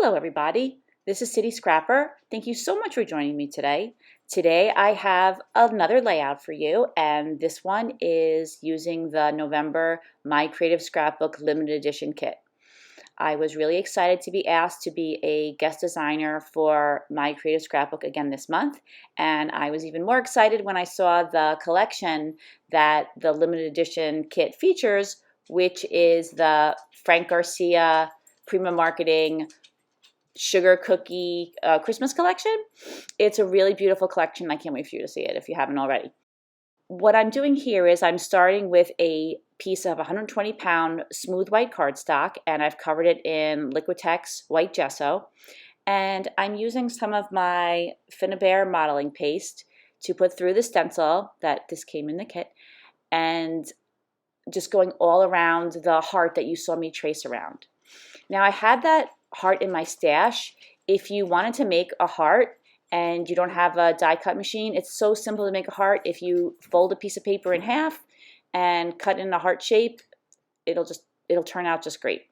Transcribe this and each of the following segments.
Hello everybody, this is City Scrapper. Thank you so much for joining me today. Today I have another layout for you, and this one is using the November My Creative Scrapbook limited edition kit. I was really excited to be asked to be a guest designer for My Creative Scrapbook again this month, and I was even more excited when I saw the collection that the limited edition kit features, which is the Frank Garcia Prima Marketing Sugar Cookie Christmas collection. It's a really beautiful collection. I can't wait for you to see it if you haven't already. What I'm doing here is I'm starting with a piece of 120-pound smooth white cardstock, and I've covered it in Liquitex white gesso. And I'm using some of my Finnabair modeling paste to put through the stencil that this came in the kit, and just going all around the heart that you saw me trace around. Now I had that heart in my stash. If you wanted to make a heart and you don't have a die cut machine, it's so simple to make a heart. If you fold a piece of paper in half and cut in a heart shape, it'll turn out just great.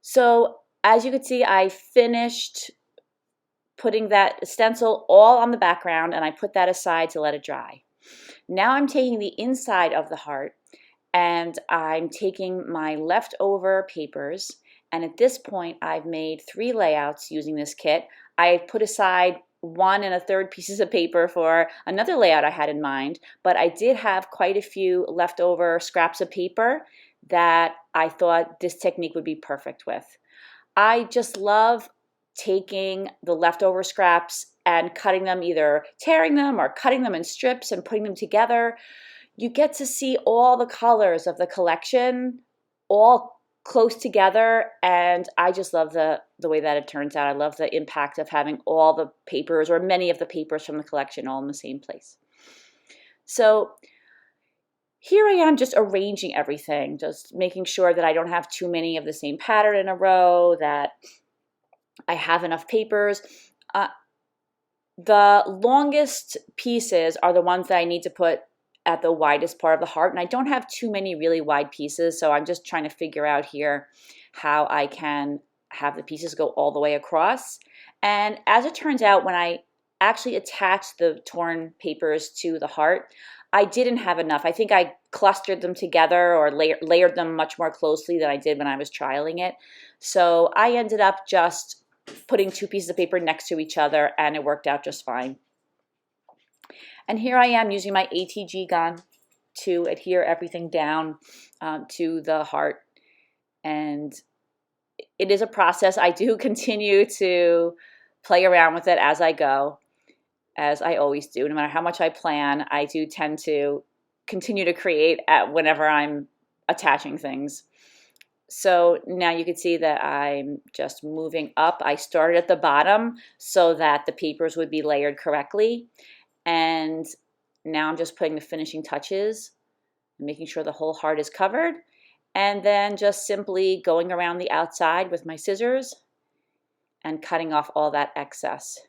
So as you can see, I finished putting that stencil all on the background, and I put that aside to let it dry. Now I'm taking the inside of the heart and I'm taking my leftover papers, and at this point I've made 3 layouts using this kit. I put aside 1 1/3 pieces of paper for another layout I had in mind, but I did have quite a few leftover scraps of paper that I thought this technique would be perfect with. I just love taking the leftover scraps and cutting them, either tearing them or cutting them in strips and putting them together. You get to see all the colors of the collection all close together, and I just love the way that it turns out. I love the impact of having all the papers, or many of the papers from the collection, all in the same place. So here I am just arranging everything, just making sure that I don't have too many of the same pattern in a row, that I have enough papers. The longest pieces are the ones that I need to put at the widest part of the heart, and I don't have too many really wide pieces, so I'm just trying to figure out here how I can have the pieces go all the way across. And as it turns out, when I actually attached the torn papers to the heart, I didn't have enough. I think I clustered them together or layered them much more closely than I did when I was trialing it. So I ended up just putting 2 pieces of paper next to each other, and it worked out just fine. And here I am using my ATG gun to adhere everything down to the heart. And it is a process. I do continue to play around with it as I go, as I always do. No matter how much I plan, I do tend to continue to create whenever I'm attaching things. So now you can see that I'm just moving up. I started at the bottom so that the papers would be layered correctly. And now I'm just putting the finishing touches, making sure the whole heart is covered, and then just simply going around the outside with my scissors and cutting off all that excess.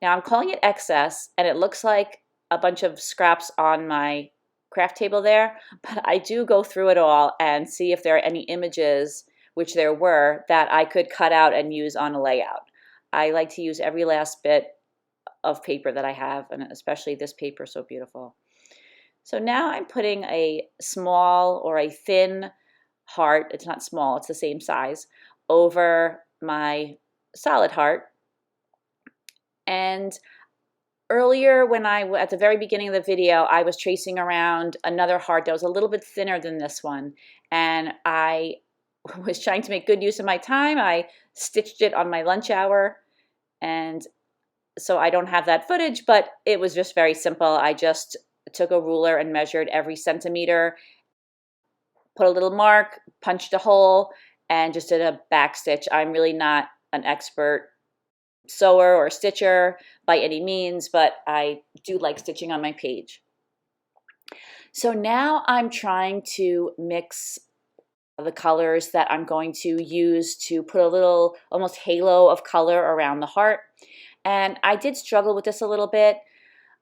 Now I'm calling it excess, and it looks like a bunch of scraps on my craft table there, but I do go through it all and see if there are any images, which there were, that I could cut out and use on a layout. I like to use every last bit of paper that I have, and especially this paper, so beautiful. So now I'm putting a small or a thin heart, it's not small, it's the same size, over my solid heart. And earlier, at the very beginning of the video, I was tracing around another heart that was a little bit thinner than this one, and I was trying to make good use of my time. I stitched it on my lunch hour, and so I don't have that footage, but it was just very simple. I just took a ruler and measured every centimeter, put a little mark, punched a hole, and just did a back stitch. I'm really not an expert sewer or stitcher by any means, but I do like stitching on my page. So now I'm trying to mix the colors that I'm going to use to put a little almost halo of color around the heart. And I did struggle with this a little bit.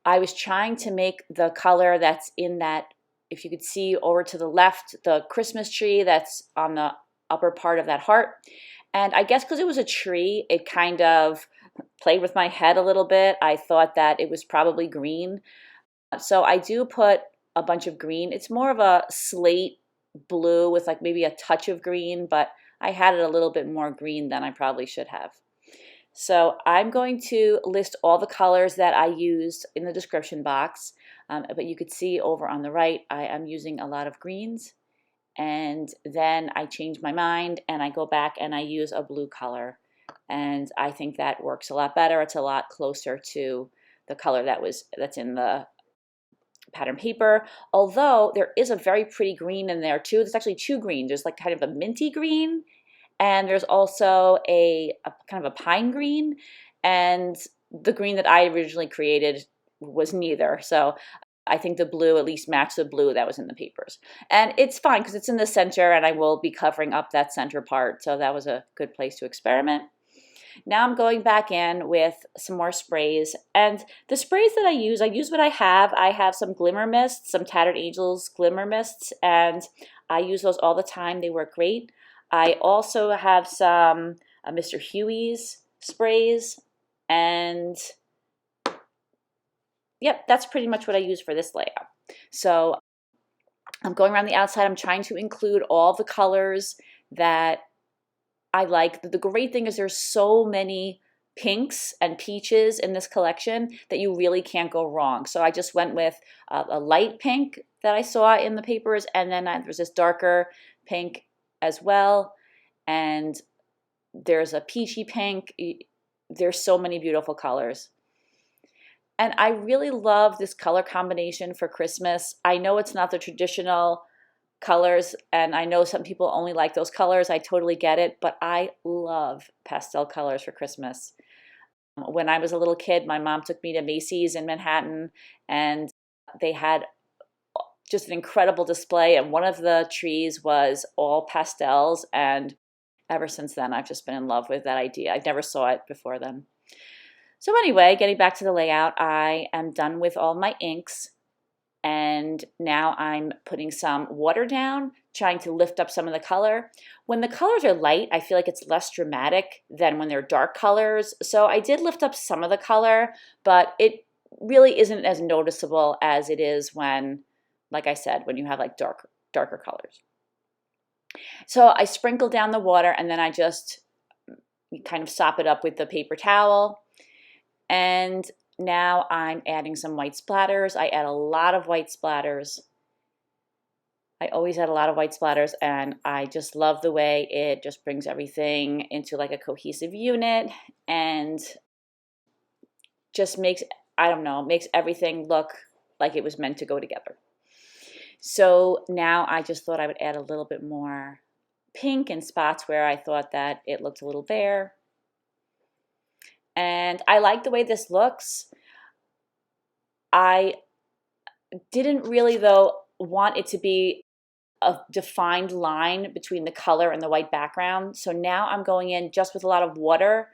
I was trying to make the color that's in that, if you could see over to the left, the Christmas tree that's on the upper part of that heart. And I guess because it was a tree, it kind of played with my head a little bit. I thought that it was probably green. So I do put a bunch of green. It's more of a slate blue with like maybe a touch of green, but I had it a little bit more green than I probably should have. So I'm going to list all the colors that I used in the description box, but you could see over on the right, I am using a lot of greens, and then I change my mind and I go back and I use a blue color, and I think that works a lot better. It's a lot closer to the color that's in the pattern paper, although there is a very pretty green in there too. There's actually two greens. There's like kind of a minty green, and there's also a kind of a pine green, and the green that I originally created was neither. So I think the blue at least matched the blue that was in the papers. And it's fine because it's in the center and I will be covering up that center part. So that was a good place to experiment. Now I'm going back in with some more sprays, and the sprays that I use what I have. I have some Glimmer mists, some Tattered Angels Glimmer mists, and I use those all the time. They work great. I also have some Mr. Huey's sprays, and yep, that's pretty much what I use for this layout. So I'm going around the outside. I'm trying to include all the colors that I like. The great thing is there's so many pinks and peaches in this collection that you really can't go wrong. So I just went with a light pink that I saw in the papers, and then there's this darker pink as well, and there's a peachy pink. There's so many beautiful colors. And I really love this color combination for Christmas. I know it's not the traditional colors, and I know some people only like those colors. I totally get it, but I love pastel colors for Christmas. When I was a little kid, my mom took me to Macy's in Manhattan, and they had just an incredible display, and one of the trees was all pastels, and ever since then I've just been in love with that idea. I never saw it before then. So anyway, getting back to the layout, I am done with all my inks. And now I'm putting some water down, trying to lift up some of the color. When the colors are light, I feel like it's less dramatic than when they're dark colors. So I did lift up some of the color, but it really isn't as noticeable as it is when, like I said, when you have like darker colors. So I sprinkle down the water, and then I just kind of sop it up with the paper towel. And now I'm adding some white splatters. I add a lot of white splatters. I always add a lot of white splatters, and I just love the way it just brings everything into like a cohesive unit, and just makes, I don't know, makes everything look like it was meant to go together. So now I just thought I would add a little bit more pink in spots where I thought that it looked a little bare. And I like the way this looks. I didn't really, though, want it to be a defined line between the color and the white background. So now I'm going in just with a lot of water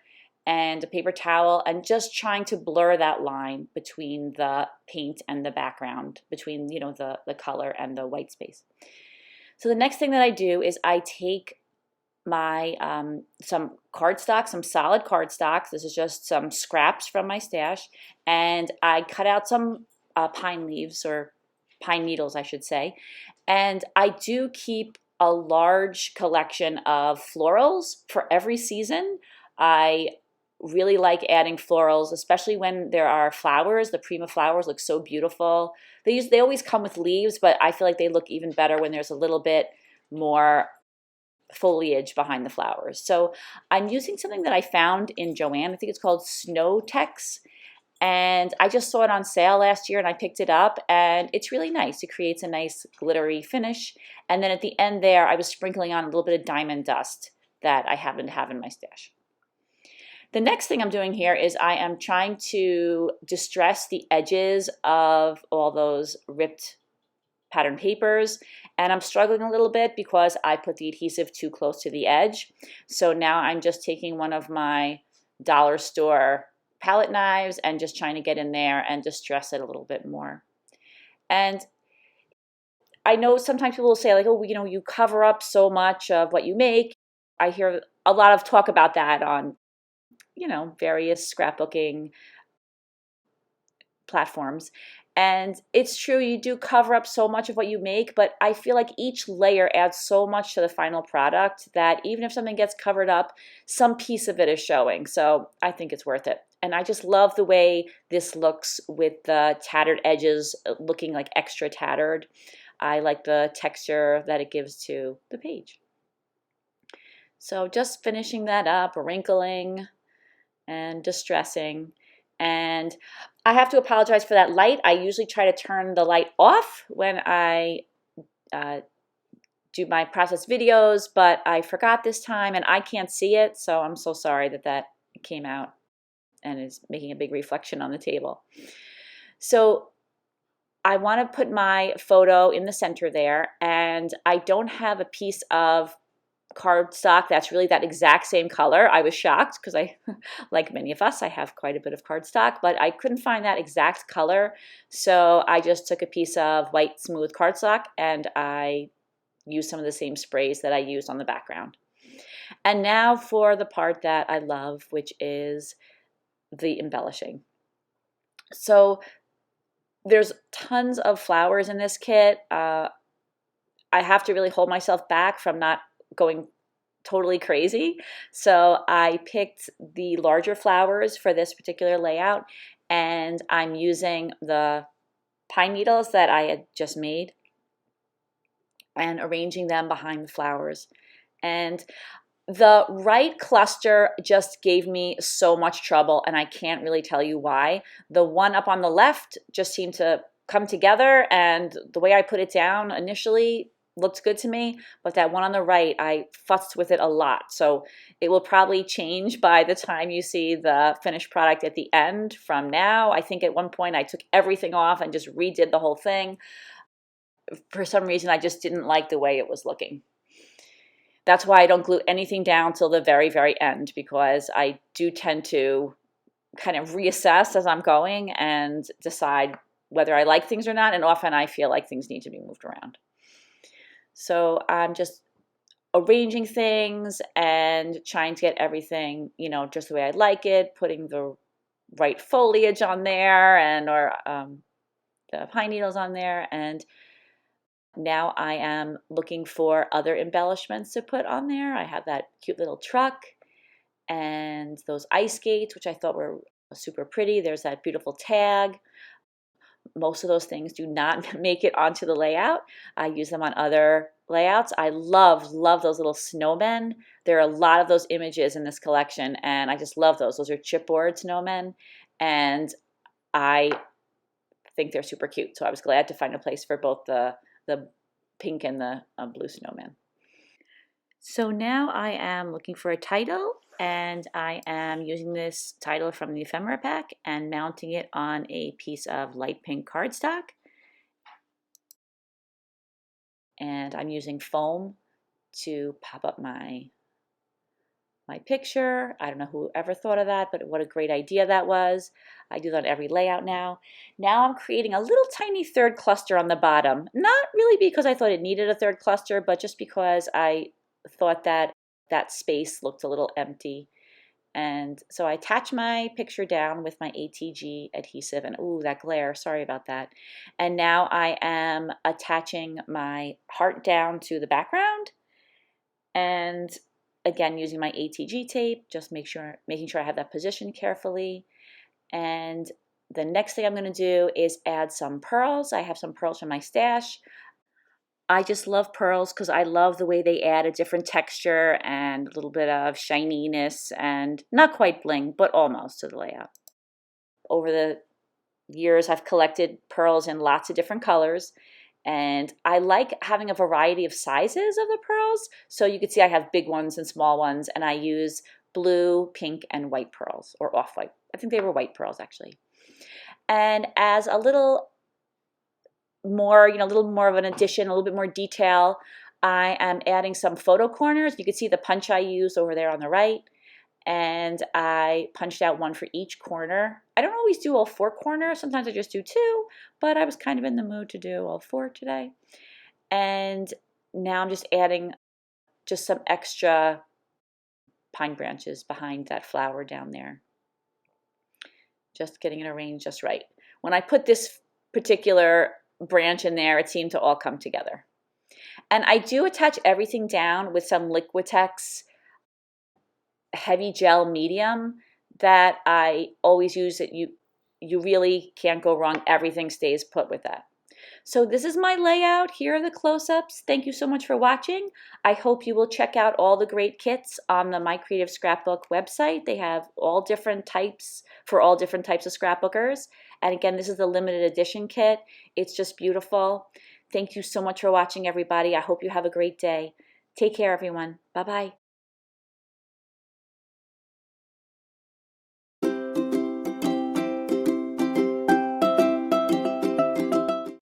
and a paper towel and just trying to blur that line between the paint and the background, between, you know, the color and the white space. So the next thing that I do is I take my some cardstock, some solid cardstock. This is just some scraps from my stash, and I cut out some pine leaves, or pine needles, I should say. And I do keep a large collection of florals for every season. I really like adding florals, especially when there are flowers. The Prima flowers look so beautiful. They always come with leaves, but I feel like they look even better when there's a little bit more foliage behind the flowers. So I'm using something that I found in Joann. I think it's called Tex, and I just saw it on sale last year and I picked it up, and it's really nice. It creates a nice glittery finish. And then at the end there, I was sprinkling on a little bit of diamond dust that I happen to have in my stash. The next thing I'm doing here is I am trying to distress the edges of all those ripped pattern papers, and I'm struggling a little bit because I put the adhesive too close to the edge. So now I'm just taking one of my dollar store palette knives and just trying to get in there and distress it a little bit more. And I know sometimes people will say like, oh, you know, you cover up so much of what you make. I hear a lot of talk about that on, various scrapbooking platforms. And it's true, you do cover up so much of what you make, but I feel like each layer adds so much to the final product that even if something gets covered up, some piece of it is showing. So I think it's worth it. And I just love the way this looks with the tattered edges looking like extra tattered. I like the texture that it gives to the page. So just finishing that up, wrinkling and distressing. And I have to apologize for that light. I usually try to turn the light off when I do my process videos, but I forgot this time and I can't see it, so I'm so sorry that that came out and is making a big reflection on the table. So I want to put my photo in the center there, and I don't have a piece of cardstock that's really that exact same color. I was shocked because I, like many of us, I have quite a bit of cardstock, but I couldn't find that exact color. So I just took a piece of white smooth cardstock and I used some of the same sprays that I used on the background. And now for the part that I love, which is the embellishing. So there's tons of flowers in this kit. I have to really hold myself back from not going totally crazy. So I picked the larger flowers for this particular layout, and I'm using the pine needles that I had just made and arranging them behind the flowers. And the right cluster just gave me so much trouble, and I can't really tell you why. The one up on the left just seemed to come together, and the way I put it down initially looked good to me, but that one on the right, I fussed with it a lot. So it will probably change by the time you see the finished product at the end from now. I think at one point I took everything off and just redid the whole thing. For some reason, I just didn't like the way it was looking. That's why I don't glue anything down till the very, very end, because I do tend to kind of reassess as I'm going and decide whether I like things or not, and often I feel like things need to be moved around. So I'm just arranging things and trying to get everything, just the way I like it, putting the right foliage on there or the pine needles on there. And now I am looking for other embellishments to put on there. I have that cute little truck and those ice skates, which I thought were super pretty. There's that beautiful tag. Most of those things do not make it onto the layout. I use them on other layouts. I love those little snowmen. There are a lot of those images in this collection, and I just love those. Those are chipboard snowmen, and I think they're super cute. So I was glad to find a place for both the pink and the blue snowman. So now I am looking for a title, and I am using this title from the ephemera pack and mounting it on a piece of light pink cardstock. And I'm using foam to pop up my picture. I don't know who ever thought of that, but what a great idea that was. I do that on every layout now. Now I'm creating a little tiny third cluster on the bottom. Not really because I thought it needed a third cluster, but just because I thought that that space looked a little empty. And so I attach my picture down with my ATG adhesive, and ooh, that glare, sorry about that. And now I am attaching my heart down to the background, and again using my ATG tape, just making sure I have that positioned carefully. And the next thing I'm going to do is add some pearls. I have some pearls from my stash. I just love pearls because I love the way they add a different texture and a little bit of shininess and not quite bling, but almost to the layout. Over the years, I've collected pearls in lots of different colors, and I like having a variety of sizes of the pearls. So you can see I have big ones and small ones, and I use blue, pink, and white pearls, or off-white. I think they were white pearls, actually. And as a little more, a little more of an addition, a little bit more detail, I am adding some photo corners. You can see the punch I used over there on the right, and I punched out one for each corner. I don't always do all 4 corners. Sometimes I just do 2, but I was kind of in the mood to do all 4 today. And now I'm just adding just some extra pine branches behind that flower down there. Just getting it arranged just right. When I put this particular branch in there, it seemed to all come together. And I do attach everything down with some Liquitex heavy gel medium that I always use. That you really can't go wrong. Everything stays put with that. So this is my layout. Here are the close-ups. Thank you so much for watching. I hope you will check out all the great kits on the My Creative Scrapbook website. They have all different types for all different types of scrapbookers. And again, this is the limited edition kit. It's just beautiful. Thank you so much for watching, everybody. I hope you have a great day. Take care, everyone. Bye-bye.